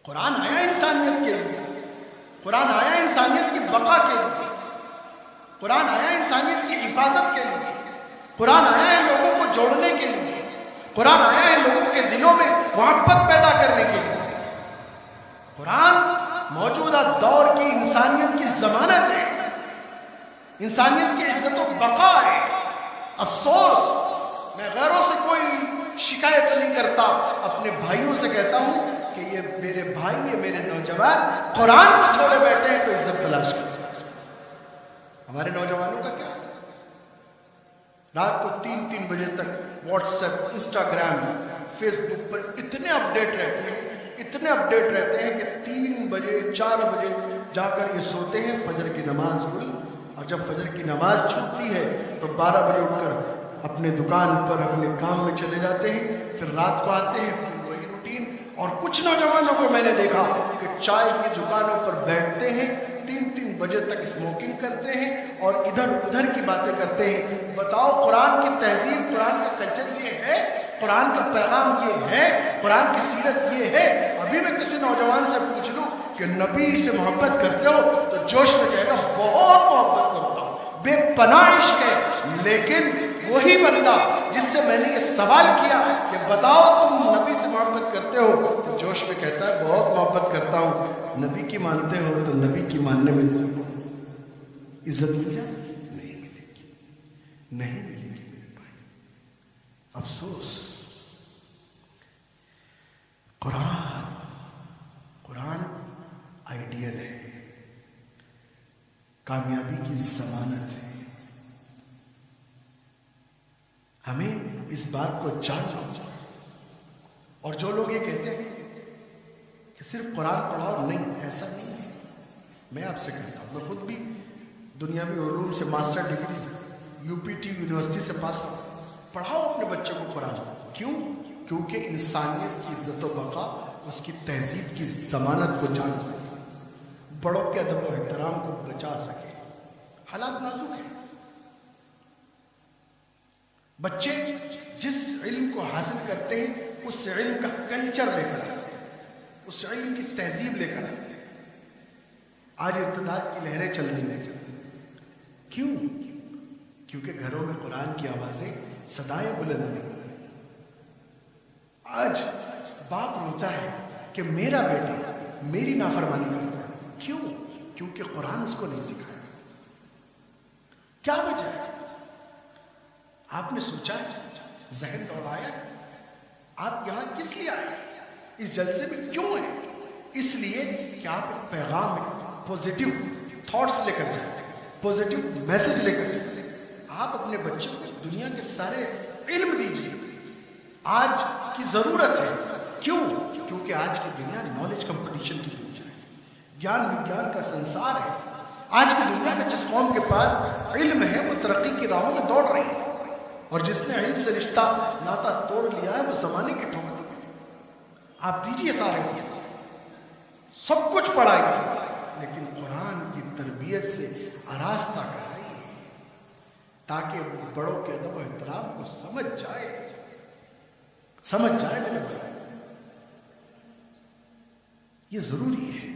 قرآن آیا انسانیت کے لیے، قرآن آیا انسانیت کی بقا کے لیے، قرآن آیا انسانیت کی حفاظت کے لیے، قرآن آیا ہے لوگوں کو جوڑنے کے لیے، قرآن آیا ہے لوگوں کے دلوں میں محبت پیدا کرنے کے لیے۔ قرآن موجودہ دور کی انسانیت کی ضمانت ہے، انسانیت کی عزت و بقا ہے۔ افسوس، میں غیروں سے کوئی شکایت نہیں کرتا، اپنے بھائیوں سے کہتا ہوں کہ یہ میرے بھائی، یہ میرے نوجوان قرآن کو چھوڑے بیٹھے ہیں تو عزت تلاش کرتے ہیں۔ ہمارے نوجوانوں کا کیا ہے؟ رات کو 3 بجے تک واٹس ایپ، انسٹاگرام، فیس بک پر اتنے اپڈیٹ رہتے ہیں، اتنے اپڈیٹ رہتے ہیں کہ 3 بجے 4 بجے جا کر یہ سوتے ہیں، فجر کی نماز ہوئی، اور جب فجر کی نماز چھوٹتی ہے تو 12 بجے اٹھ کر اپنے دکان پر اپنے کام میں چلے جاتے ہیں، پھر رات کو آتے ہیں، پھر وہی روٹین۔ اور کچھ نوجوانوں کو میں نے دیکھا کہ چائے کی دکانوں پر بیٹھتے ہیں، 3 بجے تک اسموکنگ کرتے ہیں اور ادھر ادھر کی باتیں کرتے ہیں۔ بتاؤ، قرآن کی تہذیب، قرآن کا کلچر یہ ہے، قرآن کا پیغام یہ ہے، قرآن کی سیرت یہ ہے۔ ابھی میں کسی نوجوان سے پوچھ لوں کہ نبی سے محبت کرتے ہو تو جوش میں کہے گا بہت محبت کرتا ہوں، بے پناہ عشق ہے۔ لیکن وہی بندہ جس سے میں نے یہ سوال کیا کہ بتاؤ تم نبی سے محبت کرتے ہو، تو جوش میں کہتا ہے بہت محبت کرتا ہوں۔ نبی کی مانتے ہو تو نبی کی ماننے میں عزت نہیں ملے گی، نہیں ملے گی میرے بھائی۔ افسوس، قرآن آئیڈیل ہے، کامیابی کی ضمانت ہے۔ ہمیں اس بات کو جاننا چاہیے۔ اور جو لوگ یہ کہتے ہیں کہ صرف قرآن پڑھاؤ، نہیں، ایسا نہیں ہے۔ میں آپ سے کہتا ہوں، میں خود بھی دنیاوی علوم سے ماسٹر ڈگری UPT یونیورسٹی سے پاس ہوں۔ پڑھاؤ اپنے بچے کو قرآن۔ کیوں؟ کیونکہ انسانیت کی عزت و بقا اس کی تہذیب کی ضمانت کو جان سکے، بڑوں کے ادب و احترام کو بچا سکے۔ حالات نازک ہیں، بچے جس علم کو حاصل کرتے ہیں اس علم کا کلچر لے کر آتے ہیں، اس علم کی تہذیب لے کر آتے ہیں۔ آج ارتداد کی لہریں چل رہی ہیں، کیوں؟ کیونکہ گھروں میں قرآن کی آوازیں، صدائیں بلند نہیں۔ آج باپ روتا ہے کہ میرا بیٹا میری نافرمانی کرتا ہے، کیوں؟ کیونکہ قرآن اس کو نہیں سکھایا۔ کیا وجہ ہے؟ آپ نے سوچا ہے؟ ذہن دوڑایا ہے؟ آپ یہاں کس لیے آئے؟ اس جلسے میں کیوں ہیں؟ اس لیے کہ آپ ایک پیغام میں پوزیٹیو تھاٹس لے کر جائیں، پوزیٹیو میسج لے کر جائیں۔ آپ اپنے بچوں کو دنیا کے سارے علم دیجیے، آج کی ضرورت ہے۔ کیوں؟ کیونکہ آج کی دنیا نالج کمپٹیشن کی دنیا ہے، گیان وگیان کا سنسار ہے۔ آج کی دنیا میں جس قوم کے پاس علم ہے وہ ترقی کی راہوں میں دوڑ رہی ہے، اور جس نے علم سے رشتہ ناتا توڑ لیا ہے وہ زمانے کی ٹھوکر ہے۔ آپ دیجیے سارے سب کچھ پڑھائیے، لیکن قرآن کی تربیت سے آراستہ کرائیے تاکہ وہ بڑوں کے ادب و احترام کو سمجھ جائے میرے بھائی۔ یہ ضروری ہے۔